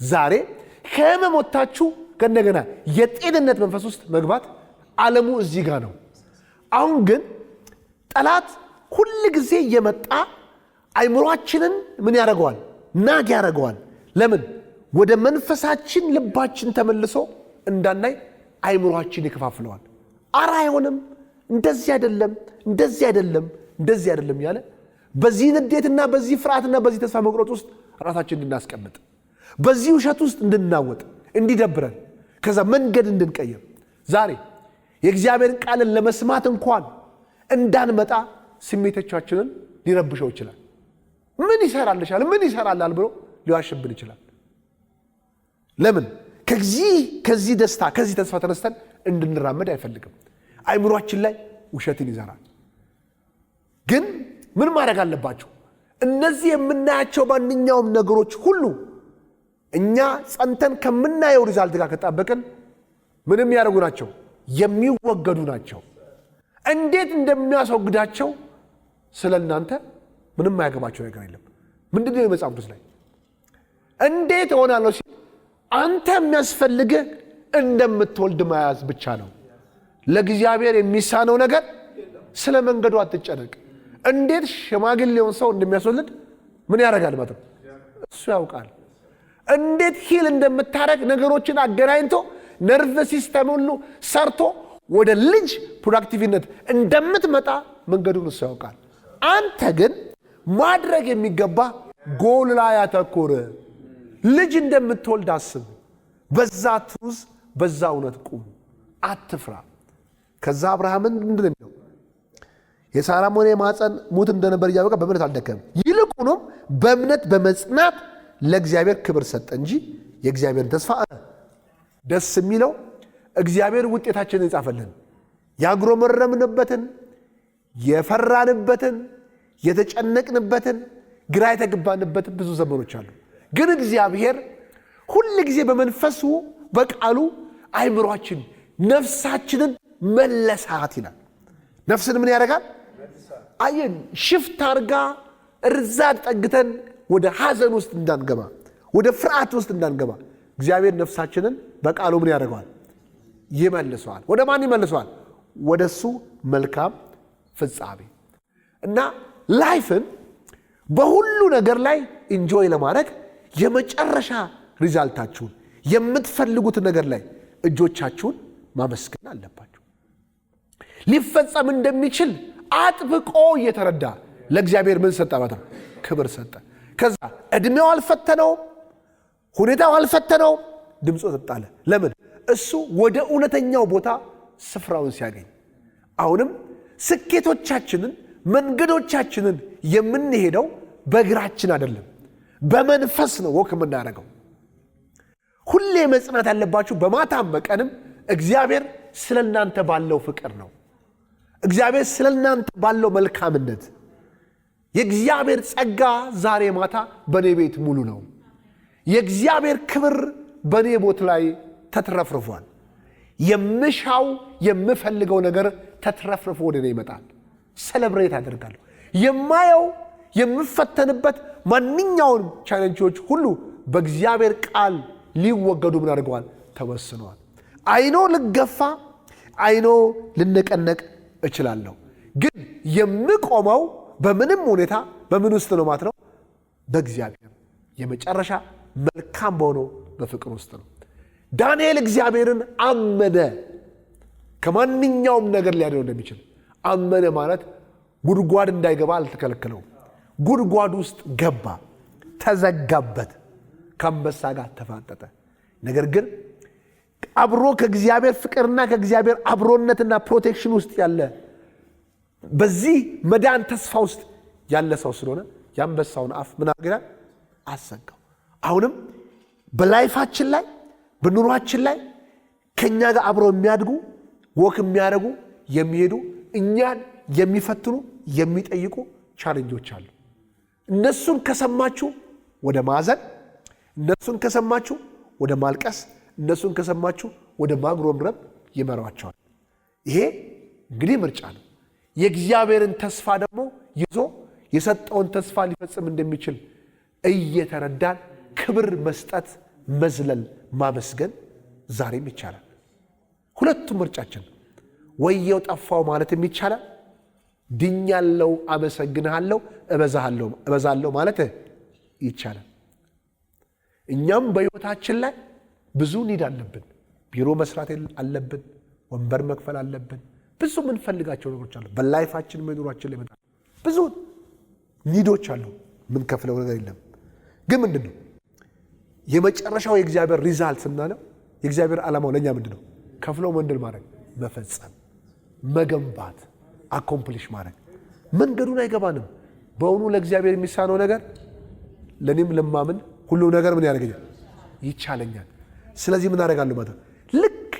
S1: ዛሬ ከህመም ወጣችሁ ከእንደገና የጤንነት መንፈስ ውስጥ መግባት ዓለሙ እዚህ ጋር ነው። አሁን ግን ጠላት ሁል ጊዜ እየመጣ አይምሮአችንን ምን ያደርገዋል? ናግ ያደርገዋል። ለምን? ወደ መንፈሳችን ልባችን ተመልሶ እንዳናይ አይምሮአችን ይከፋፍለዋል። አራ አይሆንም፣ እንደዚህ አይደለም፣ እንደዚህ አይደለም፣ እንደዚህ አይደለም ያለ በዚህ ንዴትና በዚህ ፍርሃትና በዚህ ተስፋ መቁረጥ ውስጥ ራሳችን እንድናስቀምጥ፣ በዚህ ውሸት ውስጥ እንድናወጥ፣ እንዲደብረን፣ ከዛ መንገድ እንድንቀየር፣ ዛሬ የእግዚአብሔርን ቃልን ለመስማት እንኳን እንዳንመጣ ስሜቶቻችንን ሊረብሸው ይችላል። ምን ይሰራልሻል፣ ምን ይሰራላል ብሎ ሊዋሽብን ይችላል። ለምን? ከዚህ ደስታ ከዚህ ተስፋ ተነስተን እንድንራመድ አይፈልግም። አይምሮአችን ላይ ውሸትን ይዘራል። ግን ምን ማድረግ አለባችሁ? እነዚህ የምናያቸው ማንኛውም ነገሮች ሁሉ እኛ ጸንተን ከምናየው ሪዛልት ጋር ከጣበቅን ምንም ያደርጉ ናቸው? የሚወገዱ ናቸው። እንዴት እንደሚያስወግዳቸው ስለ እናንተ ምንም አያገባቸው ነገር የለም። ምንድነው የመጽሐፍ ቅዱስ ላይ እንዴት ሆናለሁ ሲል አንተ የሚያስፈልግህ እንደምትወልድ መያዝ ብቻ ነው። ለእግዚአብሔር የሚሳነው ነገር ስለ መንገዱ አትጨነቅ። እንዴት ሽማግሌውን ሰው እንደሚያስወልድ ምን ያደርጋል ማለት ነው? እሱ ያውቃል። እንዴት ሂል እንደምታረግ ነገሮችን አገናኝቶ ነርቭ ሲስተም ሁሉ ሰርቶ ወደ ልጅ ፕሮዳክቲቭነት እንደምትመጣ መንገዱን እሱ ያውቃል። አንተ ግን ማድረግ የሚገባ ጎል ላይ ያተኮረ ልጅ እንደምትወልድ አስብ። በዛ ትሩዝ በዛ እውነት ቁም፣ አትፍራ። ከዛ አብርሃምን ምንድነው የሚለው? የሳራም ሆነ የማፀን ሙት እንደነበር እያወቀ በእምነት አልደከመም፣ ይልቁ ሆኖም በእምነት በመጽናት ለእግዚአብሔር ክብር ሰጠ እንጂ የእግዚአብሔርን ተስፋ ደስ የሚለው እግዚአብሔር ውጤታችንን ይጻፈልን። ያጉረመረምንበትን፣ የፈራንበትን፣ የተጨነቅንበትን፣ ግራ የተገባንበትን ብዙ ዘመኖች አሉ። ግን እግዚአብሔር ሁል ጊዜ በመንፈሱ በቃሉ አይምሯችን ነፍሳችንን መለሳት ይላል። ነፍስን ምን ያደርጋል? አየን ሽፍት አርጋ እርዛት ጠግተን ወደ ሐዘን ውስጥ እንዳንገባ፣ ወደ ፍርሃት ውስጥ እንዳንገባ እግዚአብሔር ነፍሳችንን በቃሉ ምን ያደርገዋል? ይመልሰዋል። ወደ ማን ይመልሰዋል? ወደሱ መልካም ፍጻሜ እና ላይፍን በሁሉ ነገር ላይ ኢንጆይ ለማድረግ የመጨረሻ ሪዛልታችሁን የምትፈልጉት ነገር ላይ እጆቻችሁን ማመስገን አለባችሁ። ሊፈጸም እንደሚችል አጥብቆ እየተረዳ ለእግዚአብሔር ምን ሰጠ? ማለት ክብር ሰጠ። ከዛ እድሜው አልፈተነው፣ ሁኔታው አልፈተነው፣ ድምፁ ተጣለ። ለምን? እሱ ወደ እውነተኛው ቦታ ስፍራውን ሲያገኝ። አሁንም ስኬቶቻችንን መንገዶቻችንን የምንሄደው በእግራችን አይደለም፣ በመንፈስ ነው ወክ የምናደርገው። ሁሌ መጽናት ያለባችሁ በማታም በቀንም እግዚአብሔር ስለናንተ ባለው ፍቅር ነው። እግዚአብሔር ስለናንተ ባለው መልካምነት። የእግዚአብሔር ጸጋ ዛሬ ማታ በኔ ቤት ሙሉ ነው። የእግዚአብሔር ክብር በኔ ቦት ላይ ተትረፍርፏል። የምሻው የምፈልገው ነገር ተትረፍርፎ ወደ እኔ ይመጣል። ሴሌብሬት አደርጋለሁ። የማየው የምፈተንበት ማንኛውን ቻሌንጆች ሁሉ በእግዚአብሔር ቃል ሊወገዱ ምን አድርገዋል? ተወስነዋል። አይኖ ልገፋ፣ አይኖ ልነቀነቅ እችላለሁ። ግን የምቆመው በምንም ሁኔታ በምን ውስጥ ነው ማለት ነው? በእግዚአብሔር የመጨረሻ መልካም በሆነው በፍቅር ውስጥ ነው። ዳንኤል እግዚአብሔርን አመነ። ከማንኛውም ነገር ሊያድነው እንደሚችል አመነ። ማለት ጉድጓድ እንዳይገባ አልተከለከለውም። ጉድጓድ ውስጥ ገባ፣ ተዘጋበት፣ ከአንበሳ ጋር ተፋጠጠ። ነገር ግን አብሮ ከእግዚአብሔር ፍቅርና ከእግዚአብሔር አብሮነትና ፕሮቴክሽን ውስጥ ያለ በዚህ መዳን ተስፋ ውስጥ ያለ ሰው ስለሆነ የአንበሳውን አፍ ምን አድርገናል? አሰጋው። አሁንም በላይፋችን ላይ በኑሯችን ላይ ከኛ ጋር አብረው የሚያድጉ ወክ የሚያደርጉ የሚሄዱ እኛን የሚፈትኑ የሚጠይቁ ቻሌንጆች አሉ። እነሱን ከሰማችሁ ወደ ማዘን፣ እነሱን ከሰማችሁ ወደ ማልቀስ፣ እነሱን ከሰማችሁ ወደ ማጉረምረም ይመራቸዋል። ይሄ እንግዲህ ምርጫ ነው። የእግዚአብሔርን ተስፋ ደግሞ ይዞ የሰጠውን ተስፋ ሊፈጽም እንደሚችል እየተረዳን ክብር መስጠት፣ መዝለል፣ ማመስገን ዛሬም ይቻላል። ሁለቱም ምርጫችን። ወየው ጠፋው ማለትም ይቻላል። ድኛለው፣ አመሰግንሃለሁ፣ እበዛለሁ ማለት ይቻላል። እኛም በሕይወታችን ላይ ብዙ ኒድ አለብን። ቢሮ መስራት አለብን፣ ወንበር መክፈል አለብን። ብዙ የምንፈልጋቸው ነገሮች አሉ። በላይፋችን መኖራችን ላይ መጣ ብዙ ኒዶች አሉ። ምን ከፍለው ነገር የለም። ግን ምንድነው የመጨረሻው የእግዚአብሔር ሪዛልት ስናለው የእግዚአብሔር ዓላማው ለኛ ምንድነው? ከፍሎ መንደል ማድረግ፣ መፈጸም፣ መገንባት፣ አኮምፕሊሽ ማድረግ። መንገዱን አይገባንም። በእውኑ ለእግዚአብሔር የሚሳነው ነገር ለኔም ለማምን ሁሉ ነገር ምን ያደርገኛል? ይቻለኛል። ስለዚህ ምን አደርጋለሁ ማለት ልክ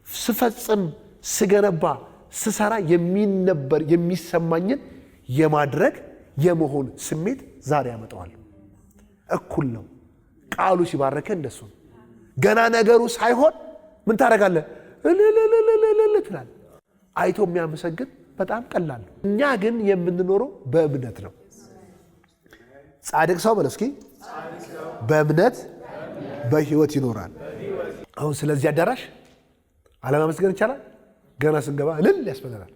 S1: ስፈጽም፣ ስገነባ፣ ስሰራ የሚሰማኝን የማድረግ የመሆን ስሜት ዛሬ ያመጣዋል። እኩል ነው። ቃሉ ሲባረከ እንደሱ ገና ነገሩ ሳይሆን ምን ታደርጋለህ? እልልልልልል ትላለህ። አይቶ የሚያመሰግን በጣም ቀላል ነው። እኛ ግን የምንኖረው በእምነት ነው። ጻድቅ ሰው በለው እስኪ በእምነት በሕይወት ይኖራል። አሁን ስለዚህ አዳራሽ አለማመስገን ይቻላል? ገና ስንገባ እልል ያስበለናል።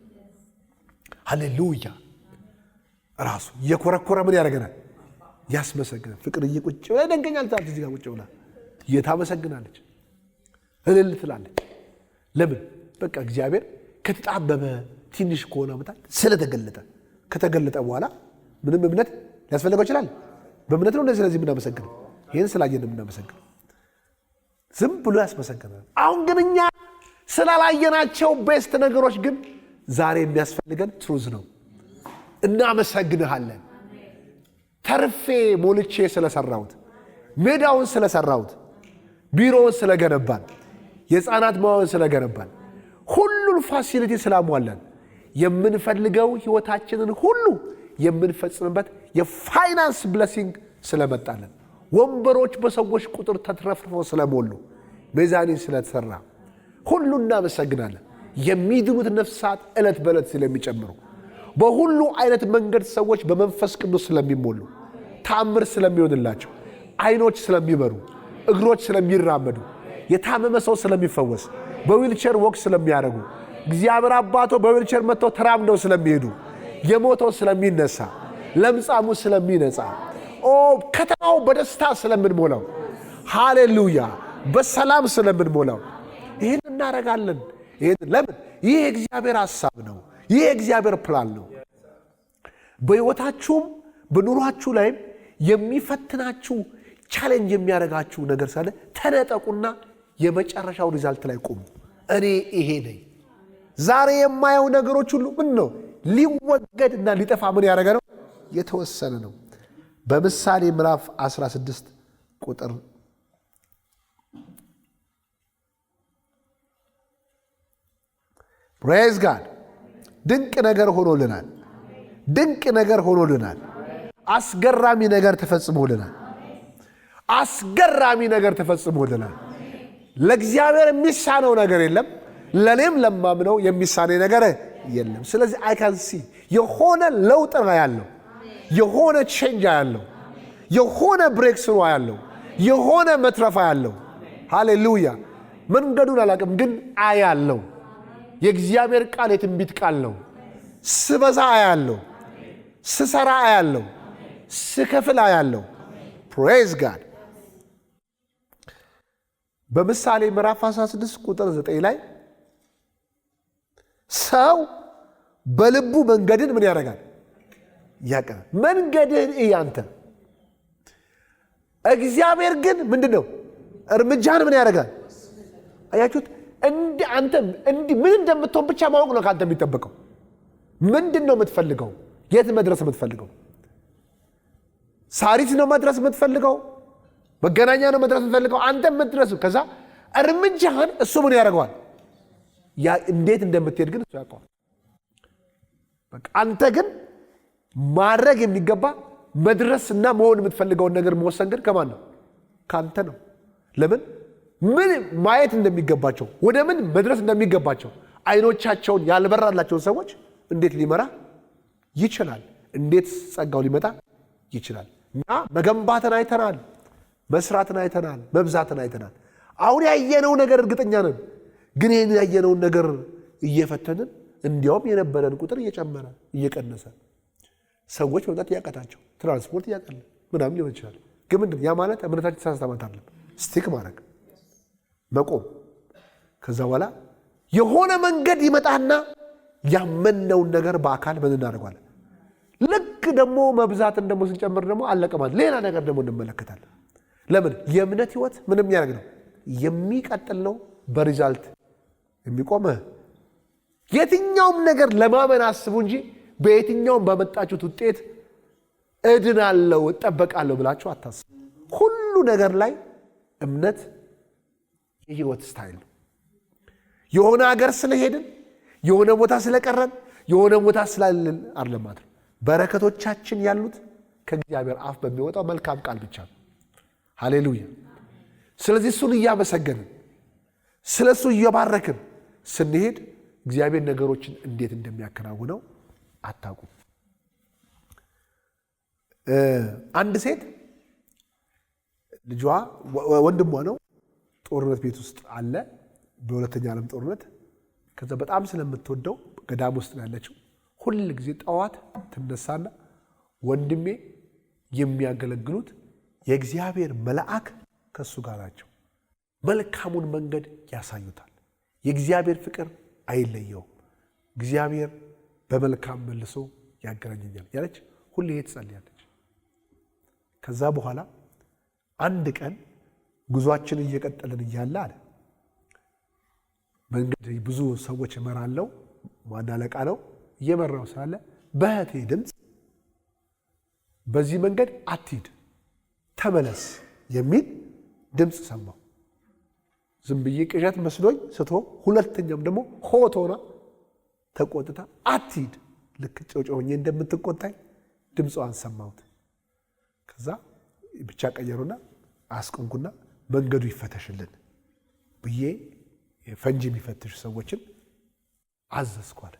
S1: ሃሌሉያ ራሱ እየኮረኮረ ምን ያደርገናል? ያስመሰግናል። ፍቅር እየቁጭ ብላ ደንገኛል። ታዲያ እዚህ ጋር ቁጭ ብላ እየታመሰግናለች፣ እልል ትላለች። ለምን? በቃ እግዚአብሔር ከተጣበበ ትንሽ ከሆነ መጣል ስለተገለጠ ከተገለጠ በኋላ ምንም እምነት ሊያስፈልገው ይችላል። በእምነት ነው እንደዚህ ስለዚህ የምናመሰግነው። ይህን ስላየን የምናመሰግነው ዝም ብሎ ያስመሰግናል። አሁን ግን እኛ ስላላየናቸው ቤስት ነገሮች ግን ዛሬ የሚያስፈልገን ትሩዝ ነው። እናመሰግንሃለን። ተርፌ ሞልቼ ስለሰራሁት፣ ሜዳውን ስለሰራሁት፣ ቢሮውን ስለገነባን፣ የሕፃናት መዋዕን ስለገነባን፣ ሁሉን ፋሲሊቲ ስላሟላን የምንፈልገው ሕይወታችንን ሁሉ የምንፈጽምበት የፋይናንስ ብለሲንግ ስለመጣለን፣ ወንበሮች በሰዎች ቁጥር ተትረፍርፈው ስለሞሉ፣ ሚዛኒን ስለተሰራ ሁሉ እናመሰግናለን። የሚድኑት ነፍሳት ዕለት በዕለት ስለሚጨምሩ፣ በሁሉ አይነት መንገድ ሰዎች በመንፈስ ቅዱስ ስለሚሞሉ፣ ተአምር ስለሚሆንላቸው፣ አይኖች ስለሚበሩ፣ እግሮች ስለሚራመዱ፣ የታመመ ሰው ስለሚፈወስ፣ በዊልቸር ወክ ስለሚያደርጉ፣ እግዚአብሔር አባቶ በዊልቸር መጥተው ተራምደው ስለሚሄዱ፣ የሞተው ስለሚነሳ፣ ለምጻሙ ስለሚነጻ፣ ከተማው በደስታ ስለምንሞላው፣ ሃሌሉያ በሰላም ስለምንሞላው ይህን እናደርጋለን። ለምን? ይህ የእግዚአብሔር ሐሳብ ነው። ይህ የእግዚአብሔር ፕላን ነው። በሕይወታችሁም በኑሯችሁ ላይም የሚፈትናችሁ ቻሌንጅ የሚያደርጋችሁ ነገር ሳለ ተነጠቁና የመጨረሻው ሪዛልት ላይ ቆሙ። እኔ ይሄ ነኝ። ዛሬ የማየው ነገሮች ሁሉ ምን ነው? ሊወገድና ሊጠፋ ምን ያደረገ ነው? የተወሰነ ነው። በምሳሌ ምዕራፍ 16 ቁጥር ፕሬዝ ጋድ ድንቅ ነገር ሆኖልናል። ድንቅ ነገር ሆኖልናል። አስገራሚ ነገር ተፈጽሞልናል። አስገራሚ ነገር ተፈጽሞልናል። ለእግዚአብሔር የሚሳነው ነገር የለም። ለኔም ለማምነው የሚሳኔ ነገር የለም። ስለዚህ አይ ካን ሲ የሆነ ለውጥ ያለው፣ የሆነ ቼንጅ ያለው፣ የሆነ ብሬክ ስሩ ያለው፣ የሆነ መትረፋ ያለው። ሃሌሉያ። መንገዱን አላውቅም፣ ግን አያለው። የእግዚአብሔር ቃል የትንቢት ቃል ነው። ስበዛ አያለው፣ ስሰራ አያለው፣ ስከፍል አያለው። ፕሬዝ ጋድ። በምሳሌ ምዕራፍ 16 ቁጥር 9 ላይ ሰው በልቡ መንገድን ምን ያደርጋል? ያቀናል። መንገድህን እያንተ እግዚአብሔር ግን ምንድነው? እርምጃህን ምን ያደርጋል? አያችሁት? አንተ ምን እንደምትሆን ብቻ ማወቅ ነው ካንተ የሚጠበቀው። ምንድን ነው የምትፈልገው? የት መድረስ የምትፈልገው? ሳሪስ ነው መድረስ የምትፈልገው? መገናኛ ነው መድረስ የምትፈልገው? አንተ የምትድረስ ከዛ እርምጃህን እሱ ምን ያደርገዋል? እንዴት እንደምትሄድ ግን እሱ ያውቀዋል። በቃ አንተ ግን ማድረግ የሚገባ መድረስና መሆን የምትፈልገውን ነገር መወሰን ግን ከማን ነው? ካንተ ነው። ለምን ምን ማየት እንደሚገባቸው፣ ወደ ምን መድረስ እንደሚገባቸው አይኖቻቸውን ያልበራላቸውን ሰዎች እንዴት ሊመራ ይችላል? እንዴት ጸጋው ሊመጣ ይችላል? እና መገንባትን አይተናል፣ መስራትን አይተናል፣ መብዛትን አይተናል። አሁን ያየነው ነገር እርግጠኛ ነን፣ ግን ይህን ያየነውን ነገር እየፈተንን እንዲያውም የነበረን ቁጥር እየጨመረ እየቀነሰ ሰዎች መምጣት እያቃታቸው ትራንስፖርት እያቀለ ምናምን ሊሆን ይችላል። ግን ምንድን ያ ማለት እምነታችን ተሳስተማት አለ ስቲክ ማድረግ መቆም። ከዛ በኋላ የሆነ መንገድ ይመጣና ያመነውን ነገር በአካል ምን እናደርጋለን? ልክ ደግሞ መብዛትን ደግሞ ስንጨምር ደግሞ አለቀ ማለት ሌላ ነገር ደግሞ እንመለከታለን። ለምን? የእምነት ህይወት ምንም ያደርግ ነው የሚቀጥል ነው፣ በሪዛልት የሚቆም። የትኛውም ነገር ለማመን አስቡ እንጂ በየትኛውም ባመጣችሁት ውጤት እድናለሁ እጠበቃለሁ ብላችሁ አታስቡ። ሁሉ ነገር ላይ እምነት የህይወት ስታይል ነው። የሆነ ሀገር ስለሄድን፣ የሆነ ቦታ ስለቀረን፣ የሆነ ቦታ ስላለን አይደለም ማለት ነው። በረከቶቻችን ያሉት ከእግዚአብሔር አፍ በሚወጣው መልካም ቃል ብቻ ነው። ሃሌሉያ። ስለዚህ እሱን እያመሰገንን ስለሱ እየባረክን ስንሄድ እግዚአብሔር ነገሮችን እንዴት እንደሚያከናውነው አታውቁም። አንድ ሴት ልጇ ወንድሟ ነው ጦርነት ቤት ውስጥ አለ፣ በሁለተኛ ዓለም ጦርነት። ከዛ በጣም ስለምትወደው ገዳም ውስጥ ያለችው ሁል ጊዜ ጠዋት ትነሳና ወንድሜ የሚያገለግሉት የእግዚአብሔር መልአክ ከሱ ጋር ናቸው፣ መልካሙን መንገድ ያሳዩታል፣ የእግዚአብሔር ፍቅር አይለየውም፣ እግዚአብሔር በመልካም መልሶ ያገናኘኛል ያለች ሁሌ ትጸልያለች። ከዛ በኋላ አንድ ቀን ጉዟችን እየቀጠልን እያለ አለ መንገድ ብዙ ሰዎች እመራለሁ፣ ዋና አለቃ ነው እየመራው ሳለ በእህቴ ድምፅ በዚህ መንገድ አትሂድ ተመለስ የሚል ድምፅ ሰማሁ። ዝም ብዬ ቅዠት መስሎኝ ስቶ ሁለተኛም ደግሞ ሆት ሆና ተቆጥታ አትሂድ ልክ ጮጮኜ እንደምትቆጣኝ ድምጿን ሰማሁት። ከዛ ብቻ ቀየሩና አስቆንኩና መንገዱ ይፈተሽልን ብዬ ፈንጂ የሚፈትሽ ሰዎችን አዘዝኳል።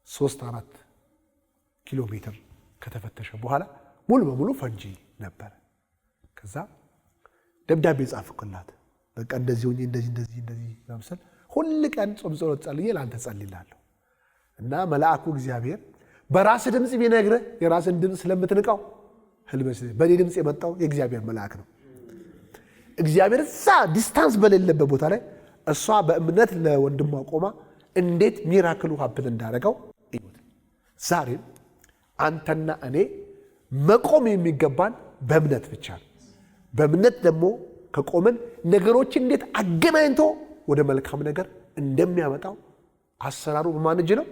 S1: 3-4 ኪሎ ሜትር ከተፈተሸ በኋላ ሙሉ በሙሉ ፈንጂ ነበር። ከዛ ደብዳቤ ጻፍኩላት። በቃ እንደዚህ ሆኜ እንደዚህ ማምሰል ሁሉ ቀን ጾም ጸሎት ጸልዬ ላንተ ጸልይላለሁ እና መልአኩ እግዚአብሔር በራስ ድምጽ ቢነግርህ የራስን ድምጽ ስለምትንቀው ህልመስ በኔ ድምጽ የመጣው የእግዚአብሔር መልአክ ነው። እግዚአብሔር እዛ ዲስታንስ በሌለበት ቦታ ላይ እሷ በእምነት ለወንድሟ ቆማ እንዴት ሚራክሉ ሀፕን እንዳደረገው እዩት። ዛሬም አንተና እኔ መቆም የሚገባን በእምነት ብቻ ነው። በእምነት ደግሞ ከቆመን ነገሮች እንዴት አገናኝቶ ወደ መልካም ነገር እንደሚያመጣው አሰራሩ በማን እጅ ነው?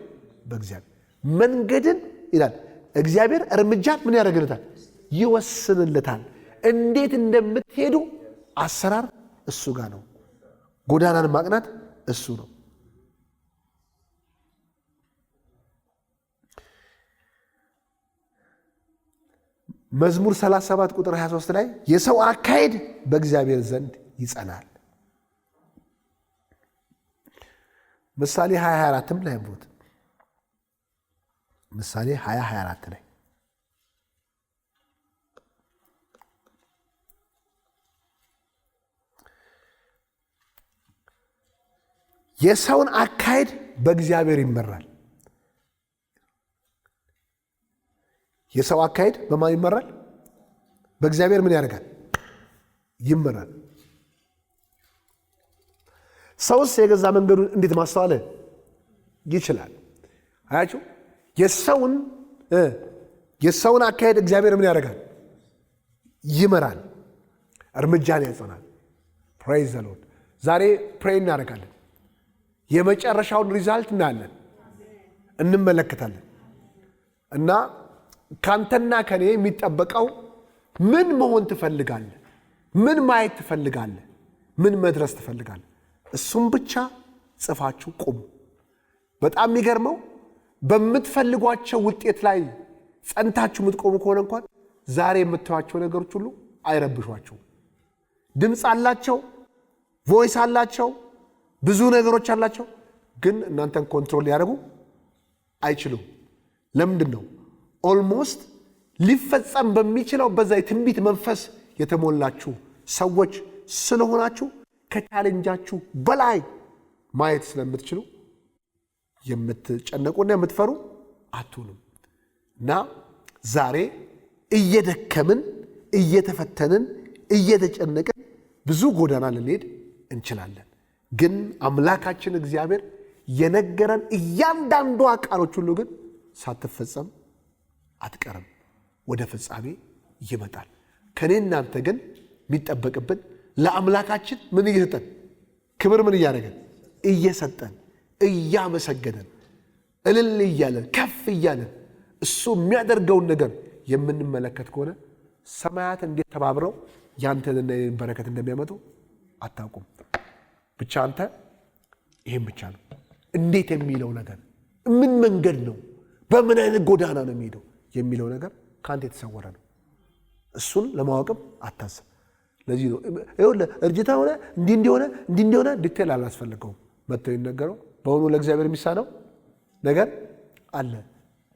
S1: በእግዚአብሔር። መንገድን ይላል እግዚአብሔር እርምጃን ምን ያደርግልታል? ይወስንልታል። እንዴት እንደምትሄዱ አሰራር እሱ ጋር ነው። ጎዳናን ማቅናት እሱ ነው። መዝሙር 37 ቁጥር 23 ላይ የሰው አካሄድ በእግዚአብሔር ዘንድ ይጸናል። ምሳሌ 20:24 ላይ ብሩት ምሳሌ 20:24 ላይ የሰውን አካሄድ በእግዚአብሔር ይመራል። የሰው አካሄድ በማን ይመራል? በእግዚአብሔር ምን ያደርጋል? ይመራል። ሰውስ የገዛ መንገዱን እንዴት ማስተዋል ይችላል? አያችሁ፣ የሰውን አካሄድ እግዚአብሔር ምን ያደርጋል? ይመራል፣ እርምጃን ያጸናል። ፕሬዝ ዘ ሎርድ። ዛሬ ፕሬይ እናደርጋለን። የመጨረሻውን ሪዛልት እናያለን፣ እንመለከታለን። እና ካንተና ከኔ የሚጠበቀው ምን መሆን ትፈልጋለህ? ምን ማየት ትፈልጋለህ? ምን መድረስ ትፈልጋለህ? እሱም ብቻ ጽፋችሁ ቁሙ። በጣም የሚገርመው በምትፈልጓቸው ውጤት ላይ ጸንታችሁ የምትቆሙ ከሆነ እንኳን ዛሬ የምታዩቸው ነገሮች ሁሉ አይረብሿችሁም። ድምፅ አላቸው፣ ቮይስ አላቸው፣ ብዙ ነገሮች አላቸው፣ ግን እናንተን ኮንትሮል ሊያደርጉ አይችሉም። ለምንድን ነው? ኦልሞስት ሊፈጸም በሚችለው በዛ የትንቢት መንፈስ የተሞላችሁ ሰዎች ስለሆናችሁ ከቻሌንጃችሁ በላይ ማየት ስለምትችሉ የምትጨነቁና የምትፈሩ አትሆኑም። እና ዛሬ እየደከምን እየተፈተንን እየተጨነቅን ብዙ ጎዳና ልንሄድ እንችላለን። ግን አምላካችን እግዚአብሔር የነገረን እያንዳንዷ ቃሎች ሁሉ ግን ሳትፈጸም አትቀርም፣ ወደ ፍጻሜ ይመጣል። ከኔ እናንተ ግን የሚጠበቅብን ለአምላካችን ምን እየሰጠን ክብር ምን እያደረገን እየሰጠን እያመሰገነን እልል እያለን ከፍ እያለን እሱ የሚያደርገውን ነገር የምንመለከት ከሆነ ሰማያት እንዴት ተባብረው ያንተንና የኔን በረከት እንደሚያመጡ አታውቁም። ብቻ አንተ ይሄን ብቻ ነው እንዴት የሚለው ነገር ምን መንገድ ነው፣ በምን አይነት ጎዳና ነው የሚሄደው የሚለው ነገር ካንተ የተሰወረ ነው። እሱን ለማወቅም አታስብ። ለዚህ ነው እርጅታ ሆነ እንዲሆነ ዲቴል አላስፈልገውም። መጥተው ይነገረው በሆኑ ለእግዚአብሔር የሚሳነው ነገር አለ።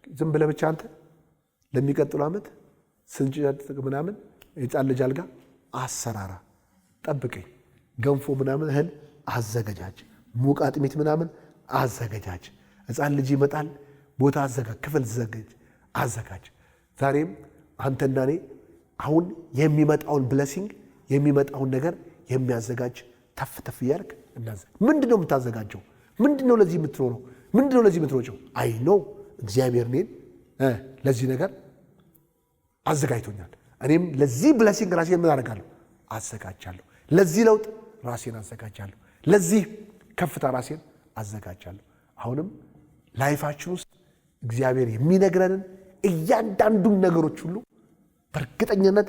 S1: ዝም ብለህ ብቻ አንተ ለሚቀጥሉ ዓመት ስንጭት ምናምን የጫን ልጅ አልጋ አሰራራ፣ ጠብቀኝ፣ ገንፎ ምናምን እህል አዘገጃጅ፣ ሙቅ አጥሚት ምናምን አዘገጃጅ፣ ሕፃን ልጅ ይመጣል ቦታ አዘጋጅ፣ ክፍል አዘጋጅ። ዛሬም አንተና እኔ አሁን የሚመጣውን ብለሲንግ የሚመጣውን ነገር የሚያዘጋጅ ተፍ ተፍ እያልክ እናዘጋጅ። ምንድነው የምታዘጋጀው? ምንድነው ለዚህ የምትኖረው? ምንድነው ለዚህ የምትሮጨው? አይ ነው እግዚአብሔር እኔን ለዚህ ነገር አዘጋጅቶኛል። እኔም ለዚህ ብለሲንግ ራሴን ምን አደርጋለሁ? አዘጋጃለሁ። ለዚህ ለውጥ ራሴን አዘጋጃለሁ። ለዚህ ከፍታ ራሴን አዘጋጃለሁ። አሁንም ላይፋችን ውስጥ እግዚአብሔር የሚነግረንን እያንዳንዱን ነገሮች ሁሉ በእርግጠኝነት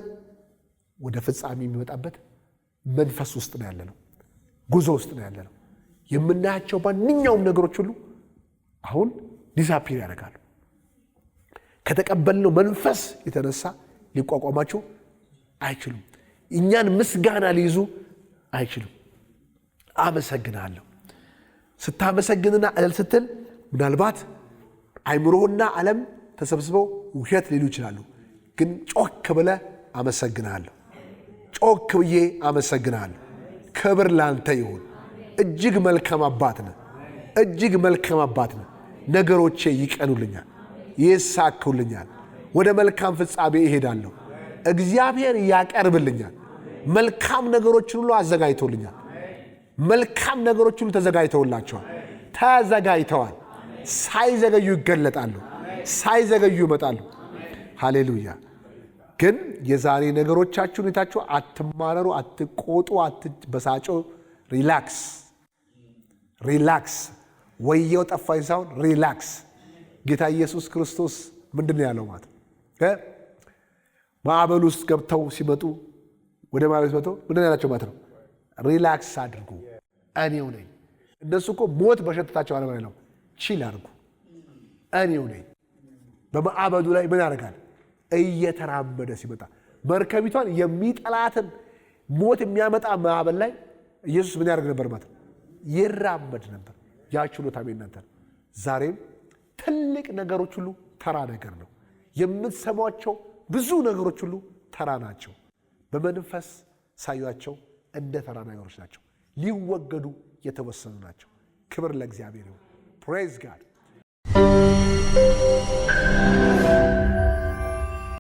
S1: ወደ ፍጻሜ የሚመጣበት መንፈስ ውስጥ ነው ያለነው፣ ጉዞ ውስጥ ነው ያለነው። የምናያቸው ማንኛውም ነገሮች ሁሉ አሁን ዲሳፒር ያደርጋሉ። ከተቀበልነው መንፈስ የተነሳ ሊቋቋማቸው አይችሉም። እኛን ምስጋና ሊይዙ አይችሉም። አመሰግናለሁ ስታመሰግንና እልል ስትል ምናልባት አይምሮና ዓለም ተሰብስበው ውሸት ሊሉ ይችላሉ። ግን ጮክ ብለህ አመሰግናለሁ፣ ጮክ ብዬ አመሰግናለሁ። ክብር ላንተ ይሁን። እጅግ መልካም አባት ነህ፣ እጅግ መልካም አባት ነህ። ነገሮቼ ይቀኑልኛል፣ ይሳኩልኛል። ወደ መልካም ፍጻሜ እሄዳለሁ። እግዚአብሔር ያቀርብልኛል። መልካም ነገሮችን ሁሉ አዘጋጅቶልኛል። መልካም ነገሮች ሁሉ ተዘጋጅተውላቸዋል፣ ተዘጋጅተዋል። ሳይዘገዩ ይገለጣሉ፣ ሳይዘገዩ ይመጣሉ። ሃሌሉያ። ግን የዛሬ ነገሮቻችሁ ሁኔታችሁ አትማረሩ፣ አትቆጡ፣ አትበሳጩ። ሪላክስ። ወየው ጠፋኝ ሳይሆን ሪላክስ። ጌታ ኢየሱስ ክርስቶስ ምንድን ነው ያለው ማለት ማዕበል ውስጥ ገብተው ሲመጡ ወደ ማዕበል ሲመጡ ምንድን ነው ያላቸው ማለት ነው? ሪላክስ አድርጉ፣ እኔው ነኝ። እነሱ እኮ ሞት በሸተታቸው አለ ነው። ቺል አድርጉ፣ እኔው ነኝ። በማዕበሉ ላይ ምን ያደርጋል? እየተራመደ ሲመጣ መርከቢቷን የሚጠላትን ሞት የሚያመጣ ማዕበል ላይ ኢየሱስ ምን ያደርግ ነበር ማለት ነው? ይራመድ ነበር። ያ ችሎታ እናንተ ዛሬም ትልቅ ነገሮች ሁሉ ተራ ነገር ነው። የምትሰሟቸው ብዙ ነገሮች ሁሉ ተራ ናቸው። በመንፈስ ሳዩአቸው እንደ ተራ ነገሮች ናቸው። ሊወገዱ የተወሰኑ ናቸው። ክብር ለእግዚአብሔር ይሁን። ፕሬዝ ጋድ